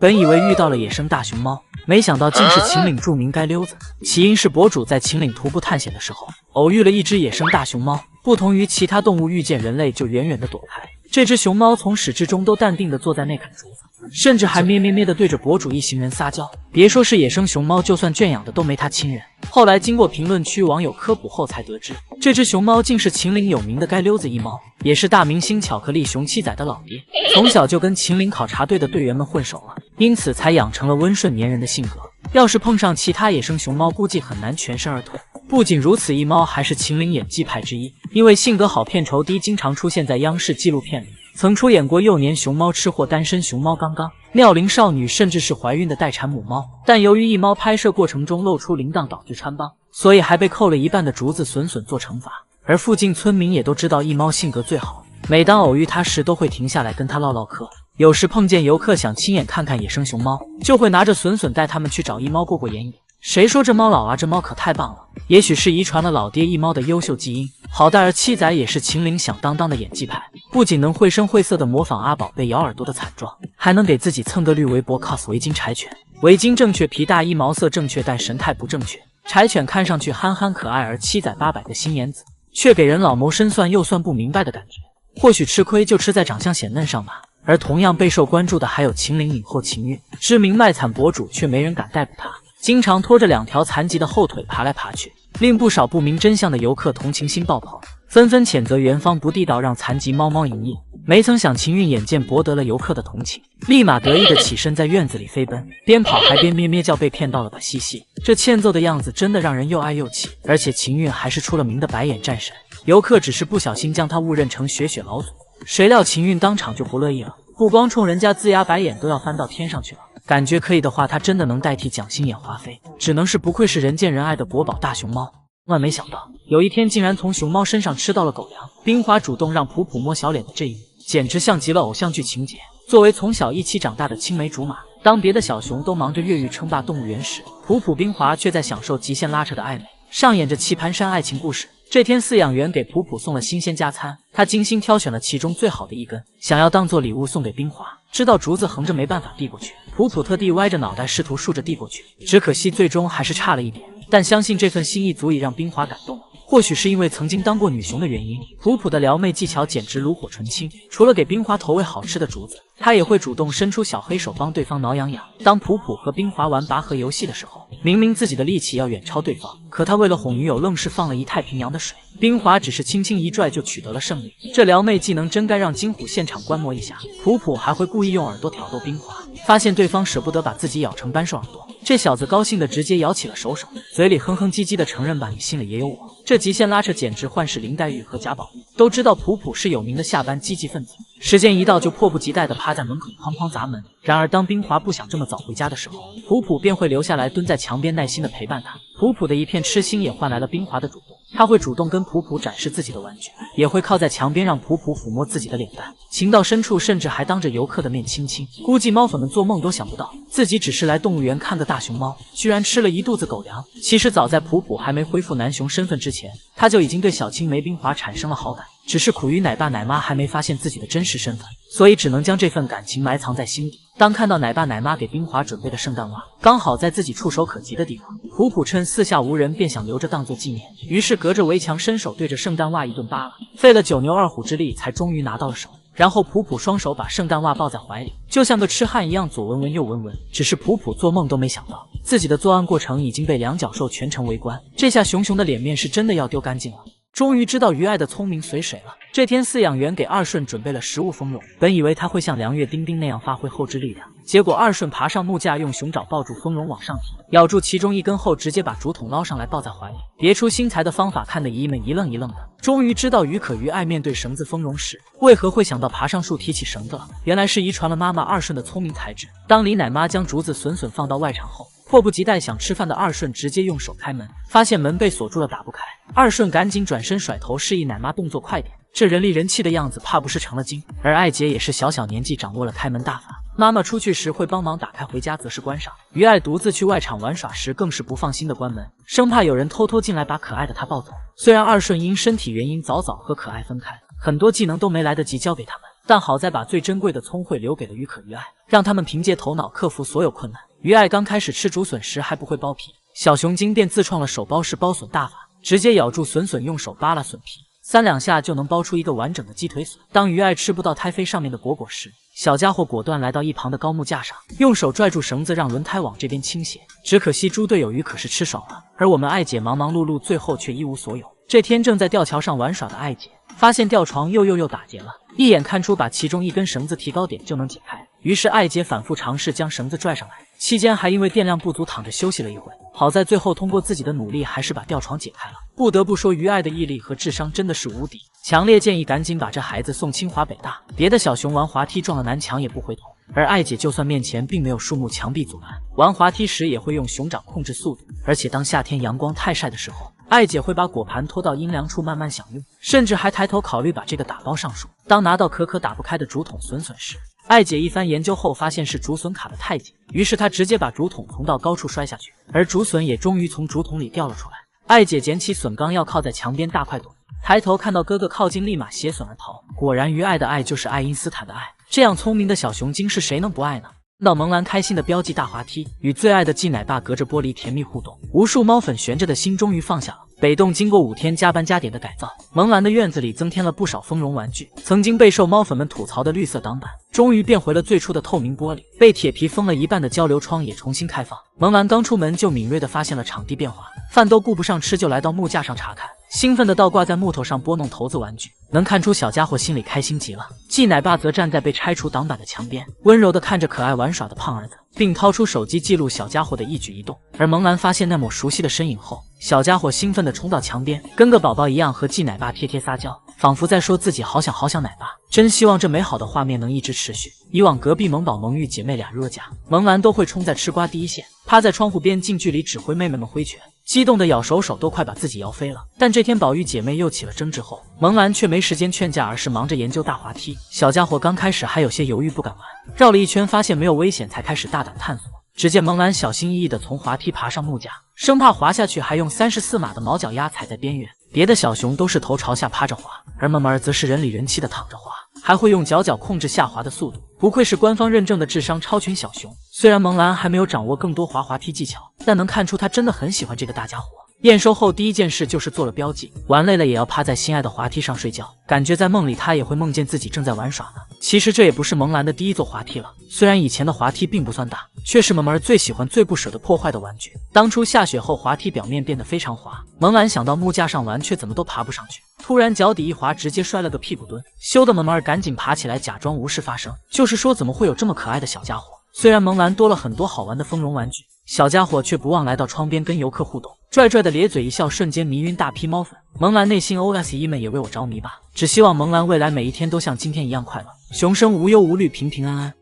本以为遇到了野生大熊猫，没想到竟是秦岭著名街溜子。起因是博主在秦岭徒步探险的时候，偶遇了一只野生大熊猫。不同于其他动物遇见人类就远远的躲开，这只熊猫从始至终都淡定的坐在那砍竹子，甚至还咩咩咩的对着博主一行人撒娇。别说是野生熊猫，就算圈养的都没它亲人。后来经过评论区网友科普后才得知，这只熊猫竟是秦岭有名的街溜子一猫，也是大明星巧克力熊七仔的老爹，从小就跟秦岭考察队的队员们混熟了，因此才养成了温顺粘人的性格。要是碰上其他野生熊猫，估计很难全身而退。不仅如此，一猫还是秦岭演技派之一，因为性格好、片酬低，经常出现在央视纪录片里，曾出演过幼年熊猫吃货、单身熊猫刚刚、妙龄少女，甚至是怀孕的待产母猫。但由于一猫拍摄过程中露出铃铛导致穿帮，所以还被扣了一半的竹子损损做惩罚。而附近村民也都知道一猫性格最好，每当偶遇它时都会停下来跟它唠唠嗑。有时碰见游客想亲眼看看野生熊猫，就会拿着笋笋带他们去找一猫过过眼瘾。谁说这猫老啊，这猫可太棒了，也许是遗传了老爹一猫的优秀基因。好在儿七仔也是秦岭响当当的演技派，不仅能绘声绘色的模仿阿宝被咬耳朵的惨状，还能给自己蹭个绿围脖 cos 围巾柴犬。围巾正确，皮大衣毛色正确，但神态不正确。柴犬看上去憨憨可爱，而七仔800个心眼子却给人老谋深算又算不明白的感觉。或许吃亏就吃在长相显嫩上吧。而同样备受关注的还有秦岭影后秦韵，知名卖惨博主，却没人敢逮捕她，经常拖着2条残疾的后腿爬来爬去，令不少不明真相的游客同情心爆棚，纷纷谴责园方不地道，让残疾猫猫营业。没曾想秦韵眼见博得了游客的同情，立马得意的起身在院子里飞奔，边跑还边咩咩叫，被骗到了吧嘻嘻。这欠揍的样子真的让人又爱又气，而且秦韵还是出了名的白眼战神，游客只是不小心将她误认成雪雪老祖，谁料秦韵当场就不乐意了，不光冲人家龇牙白眼，都要翻到天上去了。感觉可以的话，他真的能代替蒋欣演华妃，只能是不愧是人见人爱的国宝大熊猫。万没想到，有一天竟然从熊猫身上吃到了狗粮。冰华主动让普普摸小脸的这一幕，简直像极了偶像剧情节。作为从小一起长大的青梅竹马，当别的小熊都忙着越狱称霸动物园时，普普冰华却在享受极限拉扯的暧昧，上演着棋盘山爱情故事。这天饲养员给普普送了新鲜加餐，他精心挑选了其中最好的一根，想要当做礼物送给冰华。知道竹子横着没办法递过去，普普特地歪着脑袋试图竖着递过去，只可惜最终还是差了一点。但相信这份心意足以让冰华感动。或许是因为曾经当过女熊的原因，普普的撩妹技巧简直炉火纯青。除了给冰华投喂好吃的竹子，他也会主动伸出小黑手帮对方挠痒痒。当普普和冰华玩拔河游戏的时候，明明自己的力气要远超对方，可他为了哄女友，愣是放了一太平洋的水。冰华只是轻轻一拽就取得了胜利，这撩妹技能真该让金虎现场观摩一下。普普还会故意用耳朵挑逗冰华，发现对方舍不得把自己咬成扳手耳朵，这小子高兴的直接摇起了手手，嘴里哼哼唧唧的承认吧，你心里也有我。这极限拉扯简直幻视林黛玉和贾宝玉。都知道普普是有名的下班积极分子，时间一到就迫不及待地趴在门口哐哐砸门。然而当冰华不想这么早回家的时候，普普便会留下来蹲在墙边耐心地陪伴他。普普的一片痴心也换来了冰华的主动，他会主动跟普普展示自己的玩具，也会靠在墙边让普普抚摸自己的脸蛋，情到深处甚至还当着游客的面亲亲。估计猫粉们做梦都想不到，自己只是来动物园看个大熊猫，居然吃了一肚子狗粮。其实早在普普还没恢复男熊身份之前，他就已经对小青梅冰华产生了好感，只是苦于奶爸奶妈还没发现自己的真实身份，所以只能将这份感情埋藏在心底。当看到奶爸奶妈给冰华准备的圣诞袜刚好在自己触手可及的地方，普普趁四下无人便想留着当做纪念，于是隔着围墙伸手对着圣诞袜一顿扒拉，费了9牛2虎之力才终于拿到了手。然后普普双手把圣诞袜抱在怀里，就像个痴汉一样左闻闻右闻闻。只是普普做梦都没想到，自己的作案过程已经被两脚兽全程围观，这下熊熊的脸面是真的要丢干净了。终于知道于爱的聪明随谁了。这天饲养员给二顺准备了食物蜂蛹，本以为他会像梁月丁丁那样发挥后置力量，结果二顺爬上木架，用熊爪抱住蜂蛹往上提，咬住其中一根后直接把竹筒捞上来抱在怀里。别出心裁的方法看得姨们一愣一愣的，终于知道于可于爱面对绳子蜂蛹时为何会想到爬上树提起绳子了，原来是遗传了妈妈二顺的聪明才智。当李奶妈将竹子笋笋放到外场后，迫不及待想吃饭的二顺直接用手开门，发现门被锁住了打不开，二顺赶紧转身甩头示意奶妈动作快点，这人力人气的样子怕不是成了精。而艾姐也是小小年纪掌握了开门大法，妈妈出去时会帮忙打开，回家则是关上。于爱独自去外场玩耍时更是不放心的关门，生怕有人偷偷进来把可爱的她抱走。虽然二顺因身体原因早早和可爱分开，很多技能都没来得及教给他们，但好在把最珍贵的聪慧留给了于可于爱，让他们凭借头脑克服所有困难。于爱刚开始吃竹笋时还不会剥皮，小熊精便自创了手剥式剥笋大法，直接咬住笋笋，用手扒拉笋皮，3两下就能剥出一个完整的鸡腿笋。当于爱吃不到胎飞上面的果果时，小家伙果断来到一旁的高木架上，用手拽住绳子让轮胎往这边倾斜。只可惜猪队友鱼可是吃爽了，而我们爱姐忙忙碌碌，最后却一无所有。这天正在吊桥上玩耍的爱姐发现吊床又打结了，一眼看出把其中一根绳子提高点就能解开，于是爱姐反复尝试将绳子拽上来，期间还因为电量不足躺着休息了一会，好在最后通过自己的努力还是把吊床解开了。不得不说于爱的毅力和智商真的是无敌，强烈建议赶紧把这孩子送清华北大。别的小熊玩滑梯撞了南墙也不回头，而爱姐就算面前并没有树木墙壁阻拦，玩滑梯时也会用熊掌控制速度，而且当夏天阳光太晒的时候，爱姐会把果盘拖到阴凉处慢慢享用，甚至还抬头考虑把这个打包上树。当拿到可打不开的竹筒笋笋时，爱姐一番研究后发现是竹笋卡得太紧，于是她直接把竹筒从到高处摔下去，而竹笋也终于从竹筒里掉了出来。爱姐捡起笋刚要靠在墙边大快朵，抬头看到哥哥靠近，立马携笋而逃。果然于爱的爱就是爱因斯坦的爱，这样聪明的小熊精是谁能不爱呢？到萌兰开心的标记大滑梯，与最爱的季奶爸隔着玻璃甜蜜互动，无数猫粉悬着的心终于放下了。北栋经过5天加班加点的改造，萌兰的院子里增添了不少丰绒玩具，曾经备受猫粉们吐槽的绿色挡板终于变回了最初的透明玻璃，被铁皮封了一半的交流窗也重新开放。萌兰刚出门就敏锐地发现了场地变化，饭都顾不上吃就来到木架上查看，兴奋地倒挂在木头上拨弄骰子玩具，能看出小家伙心里开心极了。季奶爸则站在被拆除挡板的墙边，温柔地看着可爱玩耍的胖儿子，并掏出手机记录小家伙的一举一动。而萌兰发现那抹熟悉的身影后，小家伙兴奋地冲到墙边，跟个宝宝一样和季奶爸贴贴撒娇，仿佛在说自己好想奶爸。真希望这美好的画面能一直持续。以往隔壁萌宝萌玉姐妹俩若家，萌兰都会冲在吃瓜第一线，趴在窗户边近距离指挥妹妹们挥拳，激动的咬手都快把自己摇飞了。但这天宝玉姐妹又起了争执后，萌兰却没时间劝架，而是忙着研究大滑梯。小家伙刚开始还有些犹豫不敢玩，绕了一圈发现没有危险，才开始大胆探索。只见萌兰小心翼翼地从滑梯爬上木架，生怕滑下去，还用34码的毛脚丫踩在边缘。别的小熊都是头朝下趴着滑，而萌儿则是人里人气的躺着滑，还会用脚控制下滑的速度，不愧是官方认证的智商超群小熊。虽然萌兰还没有掌握更多滑梯技巧，但能看出她真的很喜欢这个大家伙。验收后第一件事就是做了标记，玩累了也要趴在心爱的滑梯上睡觉，感觉在梦里她也会梦见自己正在玩耍呢。其实这也不是萌兰的第一座滑梯了，虽然以前的滑梯并不算大，却是萌儿最喜欢最不舍得破坏的玩具。当初下雪后滑梯表面变得非常滑，萌兰想到木架上玩却怎么都爬不上去，突然脚底一滑直接摔了个屁股蹲，羞得萌儿赶紧爬起来假装无事发生，就是说怎么会有这么可爱的小家伙。虽然萌兰多了很多好玩的丰绒玩具，小家伙却不忘来到窗边跟游客互动，拽拽的咧嘴一笑，瞬间迷晕大批猫粉。萌兰内心 OS 一们也为我着迷吧，只希望萌兰未来每一天都像今天一样快乐，熊生无忧无虑，平平安安。